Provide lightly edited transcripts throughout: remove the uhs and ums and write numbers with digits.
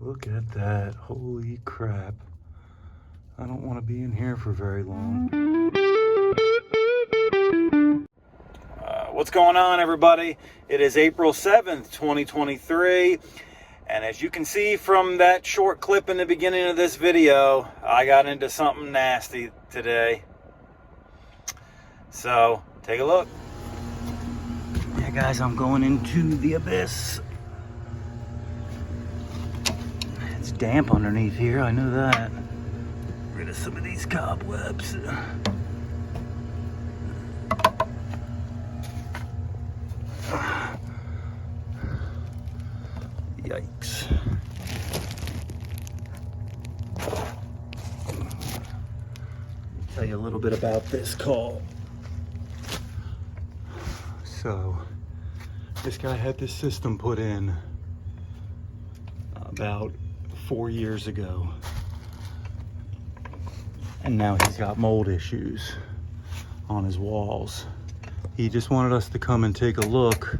Look at that. Holy crap. I don't want to be in here for very long. What's going on, everybody? It is April 7th, 2023. And as you can see from that short clip in the beginning of this video, I got into something nasty today. So, take a look. Yeah, guys, I'm going into the abyss. It's damp underneath here, I know that. Get rid of some of these cobwebs. Yikes. Tell you a little bit about this call. So, this guy had this system put in about 4 years ago. And now he's got mold issues on his walls. He just wanted us to come and take a look,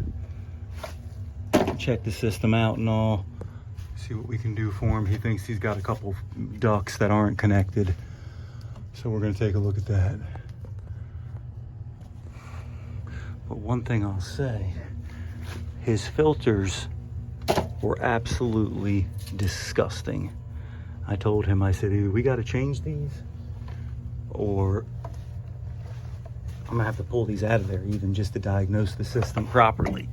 check the system out and all, see what we can do for him. He thinks he's got a couple ducts that aren't connected. So we're gonna take a look at that. But one thing I'll say, his filters were absolutely disgusting. I told him, I said, either we gotta change these or I'm gonna have to pull these out of there even just to diagnose the system properly.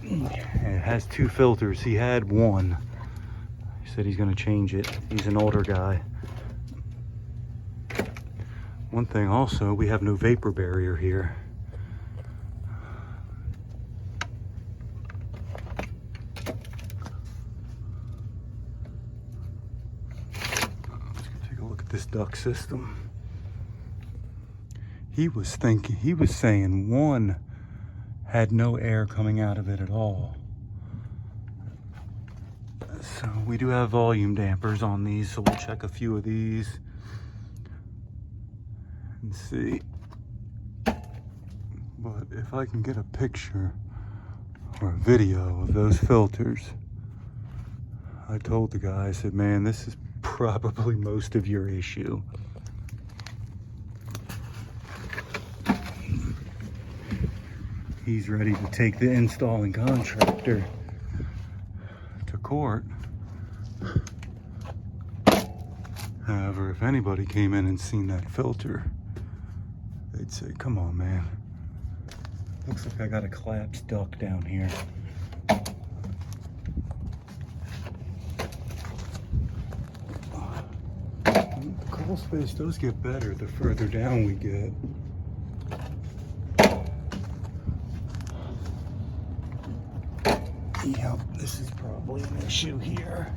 It has 2 filters. He had one. He said he's gonna change it. He's an older guy. One thing also, we have no vapor barrier here. Let's go take a look at this duct system. He was saying one had no air coming out of it at all. So we do have volume dampers on these, so we'll check a few of these and see. But if I can get a picture or a video of those filters, I told the guy, I said, man, this is probably most of your issue. He's ready to take the installing contractor to court. However, if anybody came in and seen that filter, they'd say, come on, man. Looks like I got a collapsed duct down here. The crawl space does get better the further down we get. Yep, this is probably an issue here.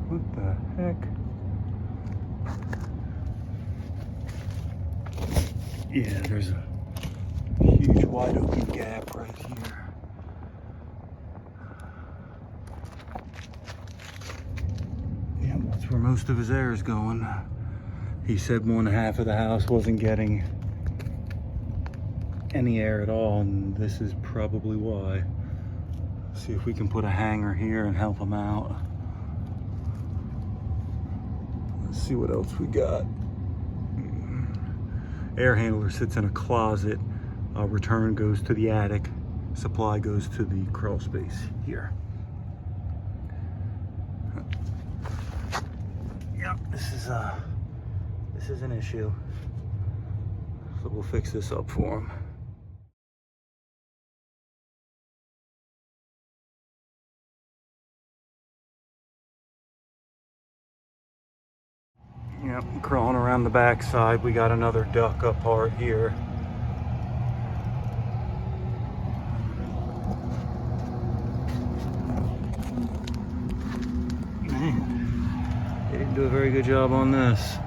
What the heck? Yeah, there's a huge wide open gap right here. That's where most of his air is going. He said one half of the house wasn't getting any air at all, and this is probably why. See if we can put a hanger here and help him out. Let's see what else we got. Air handler sits in a closet. Return goes to the attic. Supply goes to the crawl space here. Yep, this is an issue. So we'll fix this up for him. Yep, crawling around the back side, we got another duct up part here. Man, they didn't do a very good job on this.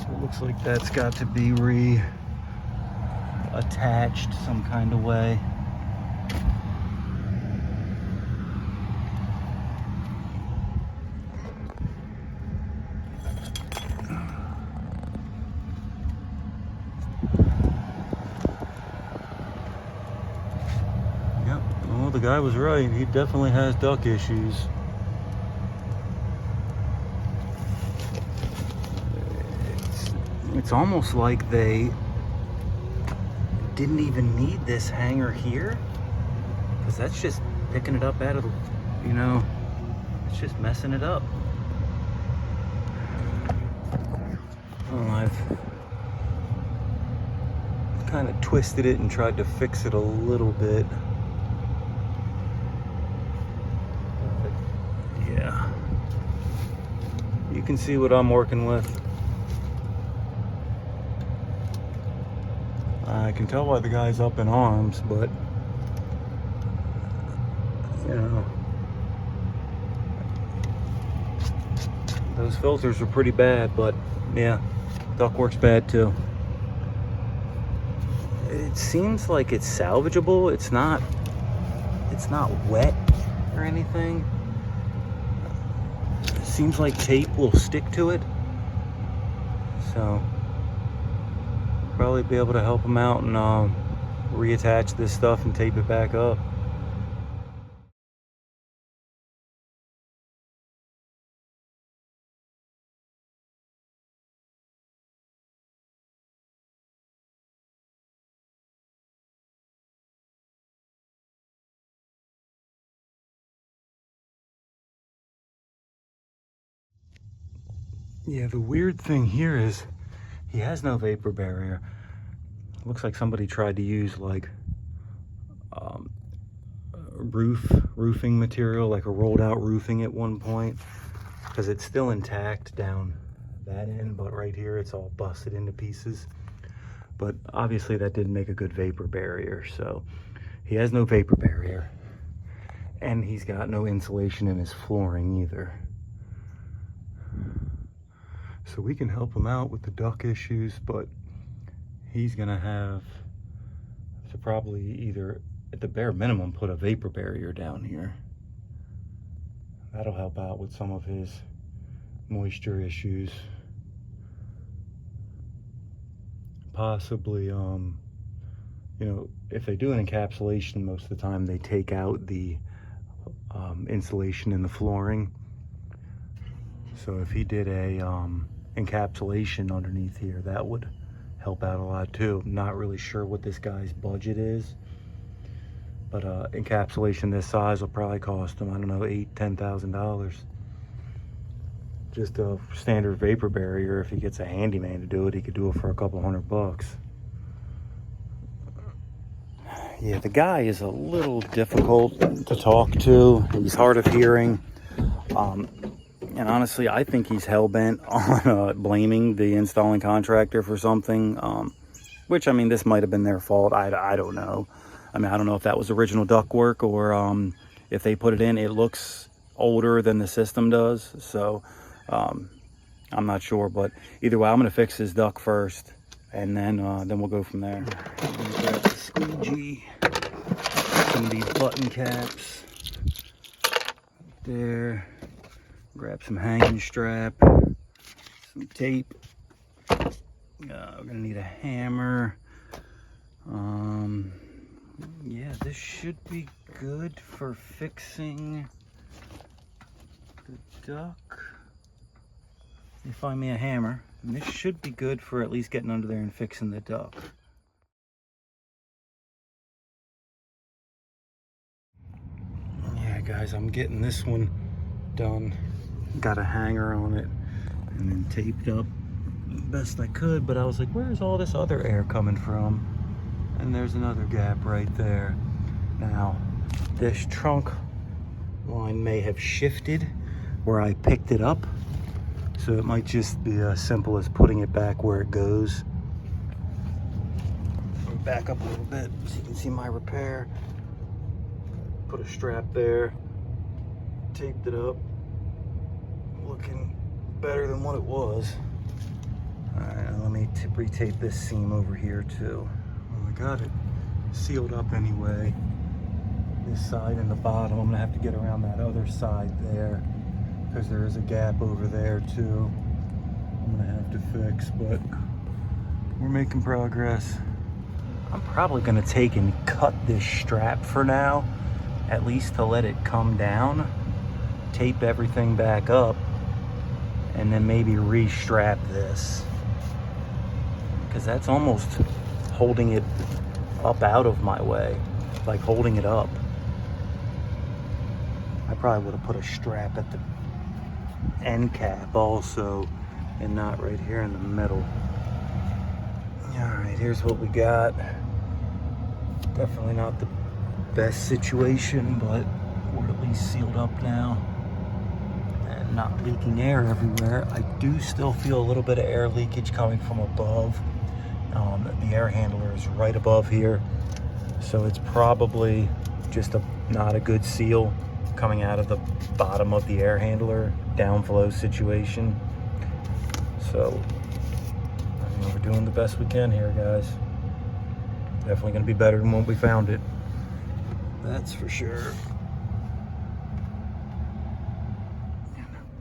So it looks like that's got to be reattached some kind of way. Oh, the guy was right. He definitely has duct issues. It's almost like they didn't even need this hanger here, because that's just picking it up out of the, you know, it's just messing it up. Well, I've kind of twisted it and tried to fix it a little bit. But yeah, you can see what I'm working with. I can tell why the guy's up in arms, but you know, those filters are pretty bad. But yeah, ductwork's bad too. It seems like it's salvageable. It's not wet or anything. It seems like tape will stick to it, so probably be able to help them out and reattach this stuff and tape it back up. Yeah, the weird thing here is he has no vapor barrier. Looks like somebody tried to use like roofing material, like a rolled out roofing at one point, because it's still intact down that end, but right here it's all busted into pieces. But obviously that didn't make a good vapor barrier, so he has no vapor barrier, and he's got no insulation in his flooring either. So we can help him out with the duct issues, but he's gonna have to probably either, at the bare minimum, put a vapor barrier down here. That'll help out with some of his moisture issues. Possibly, you know, if they do an encapsulation, most of the time they take out the insulation in the flooring. So if he did a encapsulation underneath here, that would help out a lot too. I'm not really sure what this guy's budget is, but encapsulation this size will probably cost him, I don't know, $8,000-$10,000. Just a standard vapor barrier, if he gets a handyman to do it, he could do it for a couple $100. Yeah, the guy is a little difficult to talk to. He's hard of hearing. And honestly, I think he's hell-bent on blaming the installing contractor for something, which, I mean, this might have been their fault. I don't know. I mean, I don't know if that was original ductwork or if they put it in. It looks older than the system does, so I'm not sure. But either way, I'm going to fix his duct first, and then we'll go from there. Grab the squeegee, some of these button caps there. Grab some hanging strap, some tape. We're gonna need a hammer. Yeah, this should be good for fixing the duct. You find me a hammer, and this should be good for at least getting under there and fixing the duct. Yeah, guys, I'm getting this one done. Got a hanger on it and then taped up best I could, but I was like, where's all this other air coming from? And there's another gap right there. Now, this trunk line may have shifted where I picked it up, so it might just be as simple as putting it back where it goes. Back up a little bit so you can see my repair. Put a strap there, taped it up. Looking better than what it was. All right, let me re-tape this seam over here too. Well, I got it sealed up anyway. This side and the bottom. I'm gonna have to get around that other side there because there is a gap over there too. I'm gonna have to fix, but we're making progress. I'm probably gonna take and cut this strap for now at least to let it come down, tape everything back up, and then maybe re-strap this, because that's almost holding it up out of my way, like holding it up. I probably would have put a strap at the end cap also, and not right here in the middle. All right, here's what we got. Definitely not the best situation, but we're at least sealed up now and not leaking air everywhere. I do still feel a little bit of air leakage coming from above. The air handler is right above here, so it's probably just not a good seal coming out of the bottom of the air handler, downflow situation. So we're doing the best we can here, guys. Definitely gonna be better than when we found it, that's for sure.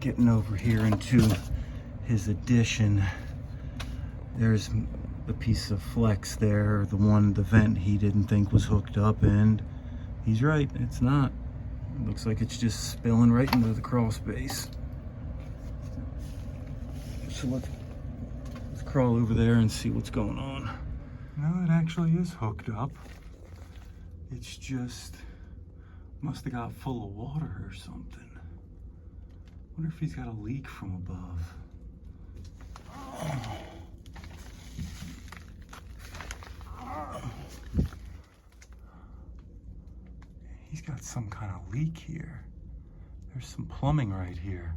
Getting over here into his addition, there's the piece of flex there, the vent he didn't think was hooked up, and he's right, it's not. It looks like it's just spilling right into the crawl space. So let's crawl over there and see what's going on. No, it actually is hooked up. It's just, must have got full of water or something. Wonder if he's got a leak from above. He's got some kind of leak here. There's some plumbing right here.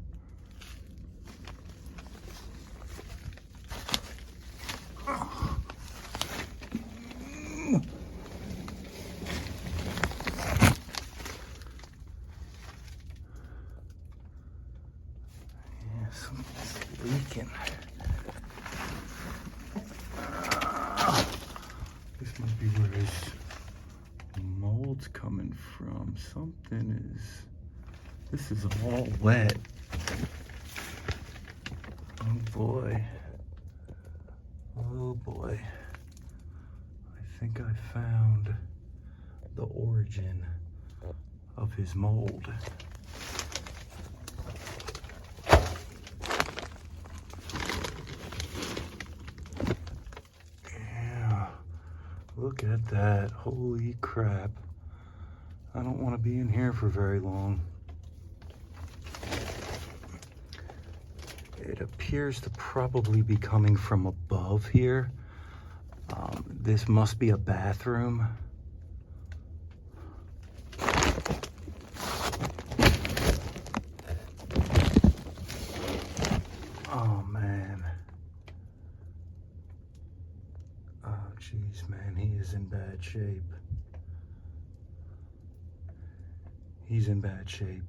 Yeah, something's leaking. This might be where his mold's coming from. This is all wet. Oh boy. Oh boy. I think I found the origin of his mold. Yeah, look at that. Holy crap. I don't want to be in here for very long. It appears to probably be coming from above here. This must be a bathroom. Oh man. Oh geez, man, he is in bad shape. He's in bad shape.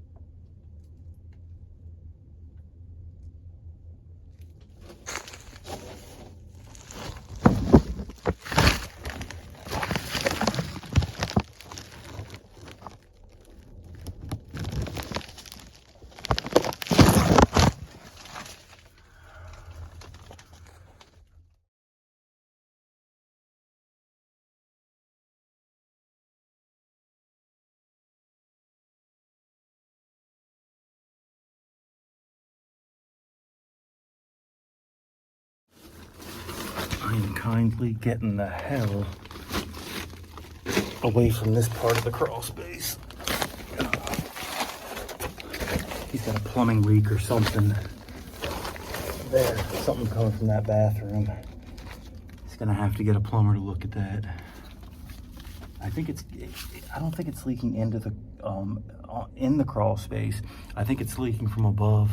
I am kindly getting the hell away from this part of the crawl space. He's got a plumbing leak or something. There, something coming from that bathroom. He's gonna have to get a plumber to look at that. I don't think it's leaking into the, in the crawl space. I think it's leaking from above.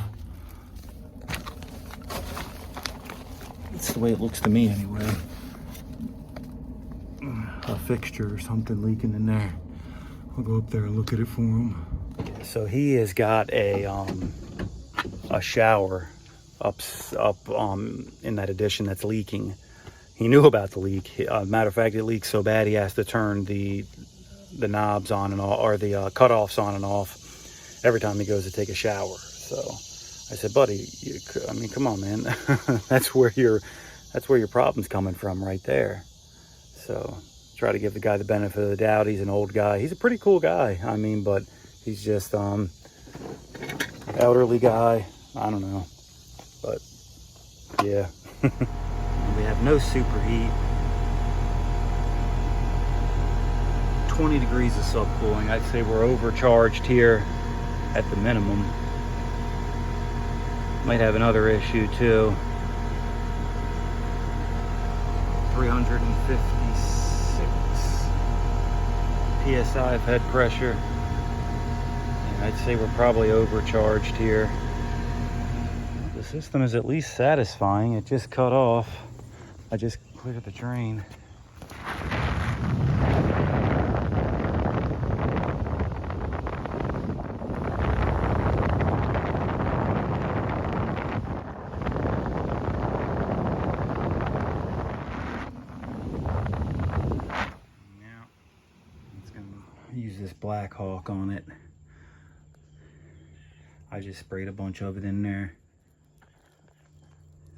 That's the way it looks to me anyway. A fixture or something leaking in there. I'll go up there and look at it for him. So he has got a shower up in that addition that's leaking. He knew about the leak. Matter of fact, it leaks so bad he has to turn the knobs on and off, or the cutoffs on and off every time he goes to take a shower. So I said, buddy, I mean, come on, man. that's where your problem's coming from right there. So try to give the guy the benefit of the doubt. He's an old guy. He's a pretty cool guy. I mean, but he's just elderly guy. I don't know, but yeah. We have no superheat. 20 degrees of subcooling. I'd say we're overcharged here at the minimum. Might have another issue too. 356 psi of head pressure. And I'd say we're probably overcharged here. The system is at least satisfying. It just cut off. I just cleared the drain. Use this Black Hawk on it. I just sprayed a bunch of it in there.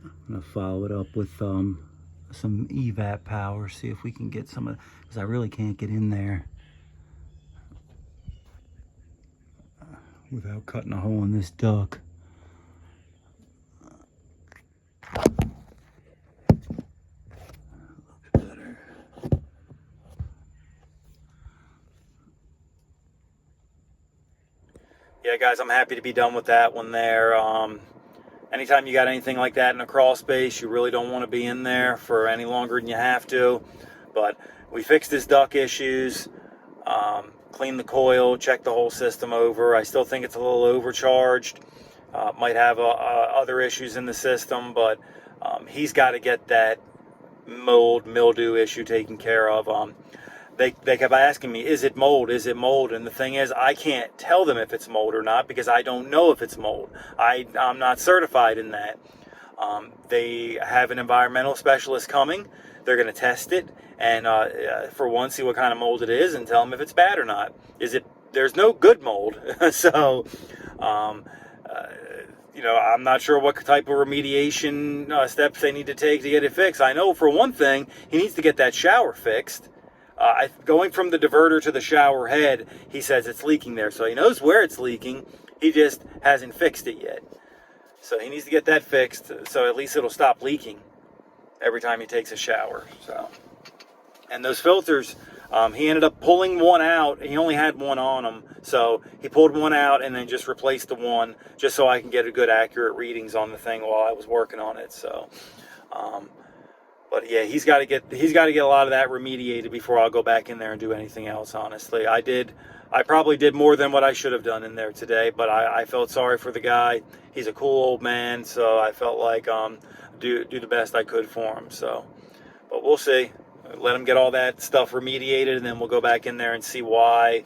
I'm gonna follow it up with some evap power, see if we can get some of, because I really can't get in there without cutting a hole in this duct. Yeah, guys, I'm happy to be done with that one there. Anytime you got anything like that in a crawl space, you really don't want to be in there for any longer than you have to. But we fixed his duct issues, cleaned the coil, checked the whole system over. I still think it's a little overcharged. Might have other issues in the system, but he's got to get that mildew issue taken care of. They kept asking me, is it mold? Is it mold? And the thing is, I can't tell them if it's mold or not because I don't know if it's mold. I'm not certified in that. They have an environmental specialist coming. They're going to test it and for one, see what kind of mold it is and tell them if it's bad or not. There's no good mold. So, you know, I'm not sure what type of remediation steps they need to take to get it fixed. I know for one thing, he needs to get that shower fixed. Going from the diverter to the shower head, he says it's leaking there. So he knows where it's leaking. He just hasn't fixed it yet. So he needs to get that fixed so at least it'll stop leaking every time he takes a shower. So, and those filters, he ended up pulling one out. He only had one on him. So he pulled one out and then just replaced the one just so I can get a good accurate readings on the thing while I was working on it. So, but yeah, he's got to get a lot of that remediated before I'll go back in there and do anything else. Honestly, I probably did more than what I should have done in there today, but I felt sorry for the guy. He's a cool old man, so I felt like do the best I could for him. So, but we'll see. Let him get all that stuff remediated, and then we'll go back in there and see why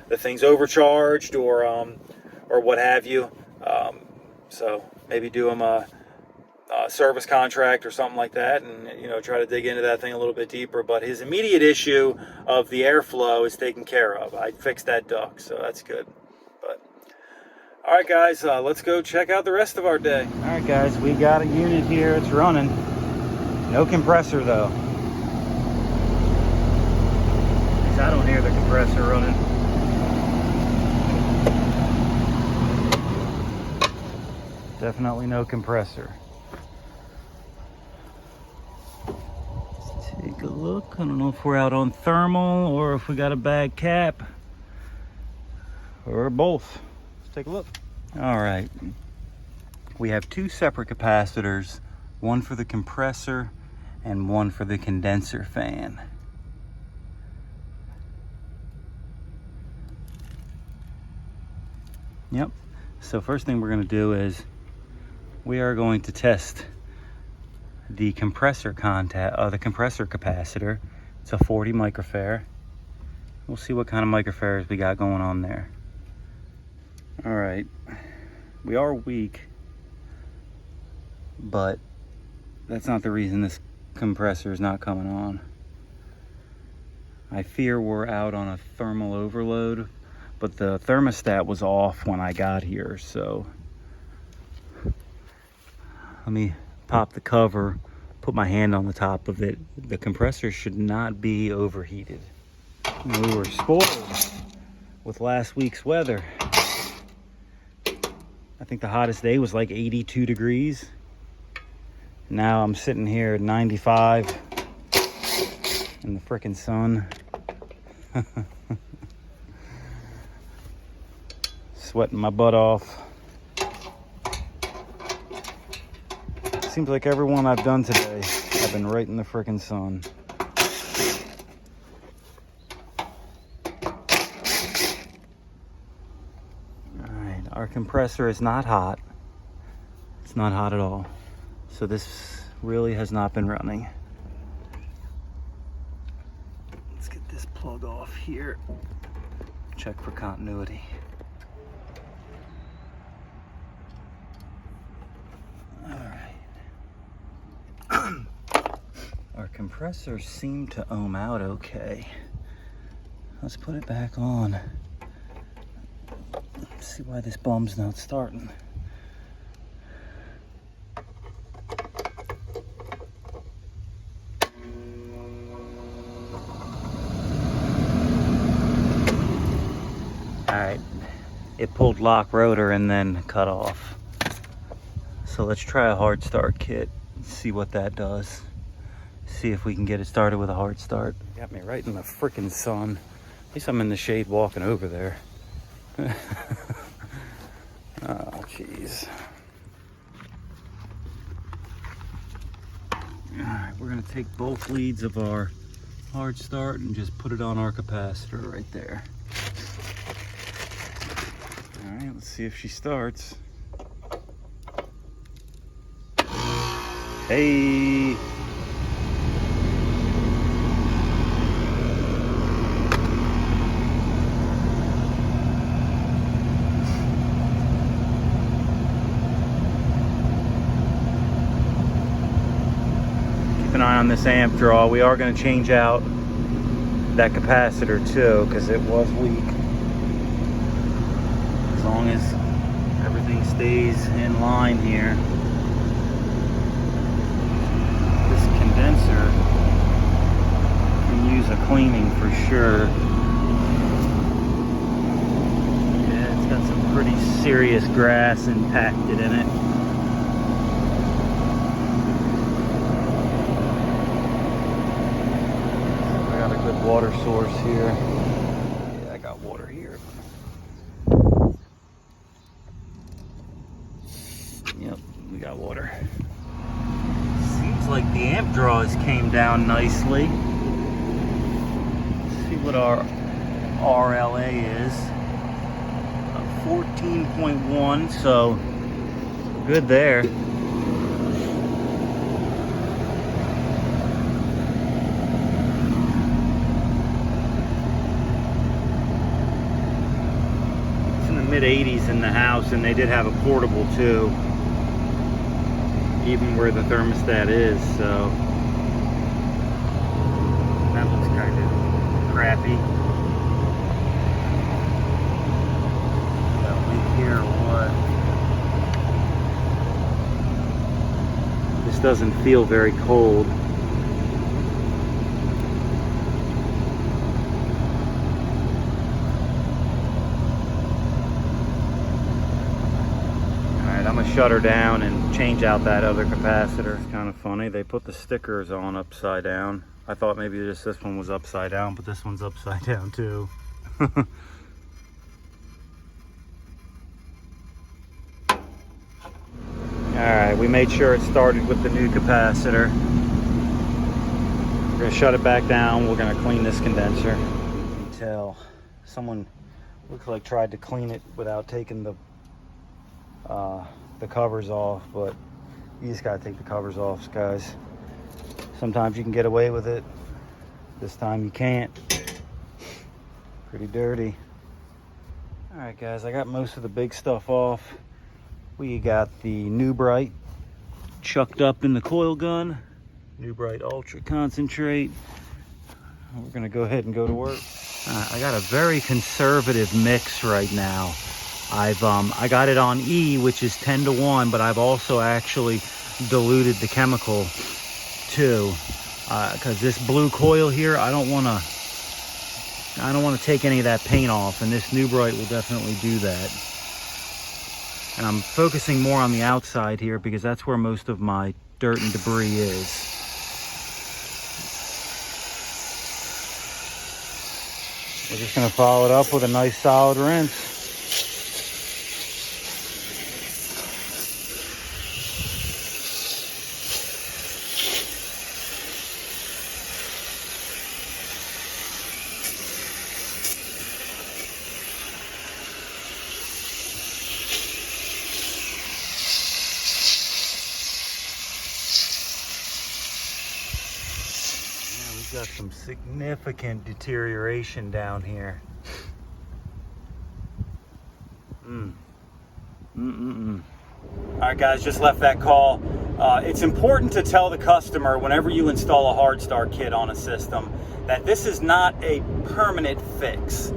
the thing's overcharged or what have you. So maybe do him a service contract or something like that, and you know, try to dig into that thing a little bit deeper. But his immediate issue of the airflow is taken care of. I fixed that duct, so that's good. But all right, guys, let's go check out the rest of our day. All right, guys, we got a unit here. It's running. No compressor though. At least I don't hear the compressor running. Definitely no compressor. Take a look. I don't know if we're out on thermal or if we got a bad cap or both. Let's take a look. All right. We have two separate capacitors, one for the compressor and one for the condenser fan. Yep. So first thing we're going to do is we are going to test the compressor the compressor capacitor. It's a 40 microfarad. We'll see what kind of microfarads we got going on there. All right, we are weak, but that's not the reason this compressor is not coming on. I fear we're out on a thermal overload, but the thermostat was off when I got here, so let me pop the cover put my hand on the top of it. The compressor should not be overheated. We were spoiled with last week's weather. I think the hottest day was like 82 degrees. Now I'm sitting here at 95 in the frickin' sun. Sweating my butt off. Seems like everyone I've done today, I've been right in the frickin' sun. Alright, our compressor is not hot. It's not hot at all. So this really has not been running. Let's get this plug off here. Check for continuity. Our compressor seemed to ohm out okay. Let's put it back on. Let's see why this bum's not starting. Alright, it pulled lock rotor and then cut off. So let's try a hard start kit and see what that does. See if we can get it started with a hard start. Got me right in the frickin' sun. At least I'm in the shade walking over there. Oh, jeez. Alright, we're gonna take both leads of our hard start and just put it on our capacitor right there. Alright, let's see if she starts. Hey! Keep an eye on this amp draw. We are going to change out that capacitor too because it was weak. As long as everything stays in line here. This condenser can use a cleaning for sure. Yeah, it's got some pretty serious grass impacted in it. I got a good water source here. Yeah, I got water here. Yep, we got water. Seems like the amp draws came down nicely. Let's see what our RLA is. 14.1, so good there. It's in the mid 80s in the house, and they did have a portable too, even where the thermostat is, so that looks kind of crappy. Here or what? This doesn't feel very cold. Alright, I'm gonna shut her down and change out that other capacitor. It's kind of funny, they put the stickers on upside down. I thought maybe just this one was upside down, but this one's upside down too. Alright, we made sure it started with the new capacitor. We're going to shut it back down. We're going to clean this condenser. You can tell someone looks like tried to clean it without taking the covers off, but you just got to take the covers off, guys. Sometimes you can get away with it. This time you can't. Pretty dirty. Alright guys, I got most of the big stuff off. We got the New Bright chucked up in the coil gun. New Bright Ultra Concentrate. We're gonna go ahead and go to work. I got a very conservative mix right now. I got it on E, which is 10 to 1, but I've also actually diluted the chemical too, because this blue coil here, I don't want to take any of that paint off, and this New Bright will definitely do that. And I'm focusing more on the outside here because that's where most of my dirt and debris is. We're just going to follow it up with a nice solid rinse. Got some significant deterioration down here. Alright guys, just left that call. It's important to tell the customer whenever you install a hard start kit on a system that this is not a permanent fix.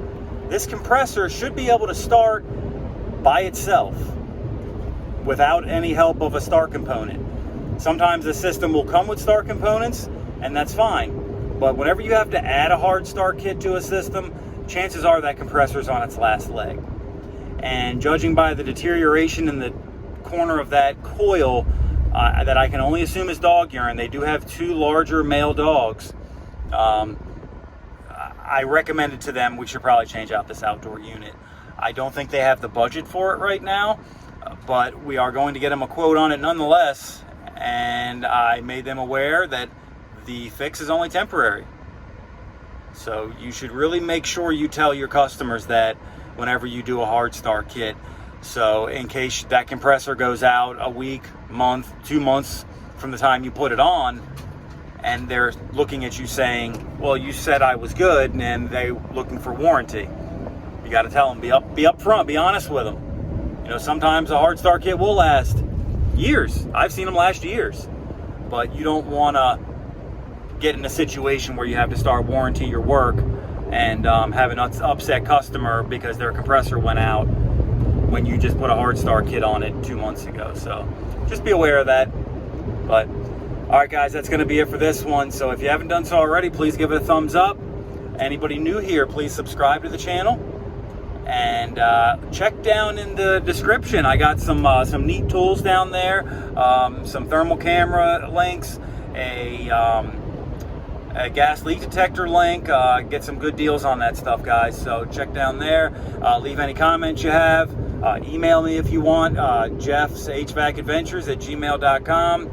This compressor should be able to start by itself without any help of a start component. Sometimes the system will come with start components, and that's fine. But whenever you have to add a hard start kit to a system, chances are that compressor's on its last leg. And judging by the deterioration in the corner of that coil, that I can only assume is dog urine, they do have 2 larger male dogs. I recommended to them we should probably change out this outdoor unit. I don't think they have the budget for it right now, but we are going to get them a quote on it nonetheless. And I made them aware that the fix is only temporary. So you should really make sure you tell your customers that whenever you do a hard start kit. So in case that compressor goes out a week, month, 2 months from the time you put it on, and they're looking at you saying, well, you said I was good, and they're looking for warranty. You got to tell them, be upfront, be honest with them. You know, sometimes a hard start kit will last years. I've seen them last years. But you don't want to get in a situation where you have to start warranty your work and have an upset customer because their compressor went out when you just put a hard start kit on it 2 months ago. So just be aware of that. But all right guys, that's going to be it for this one. So if you haven't done so already, please give it a thumbs up. Anybody new here, please subscribe to the channel, and check down in the description. I got some neat tools down there, some thermal camera links, a gas leak detector link. Get some good deals on that stuff, guys. So check down there. Leave any comments you have. Email me if you want. jeffshvacadventures at gmail.com.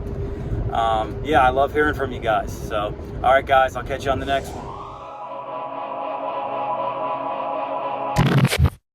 Yeah, I love hearing from you guys. So, all right, guys, I'll catch you on the next one.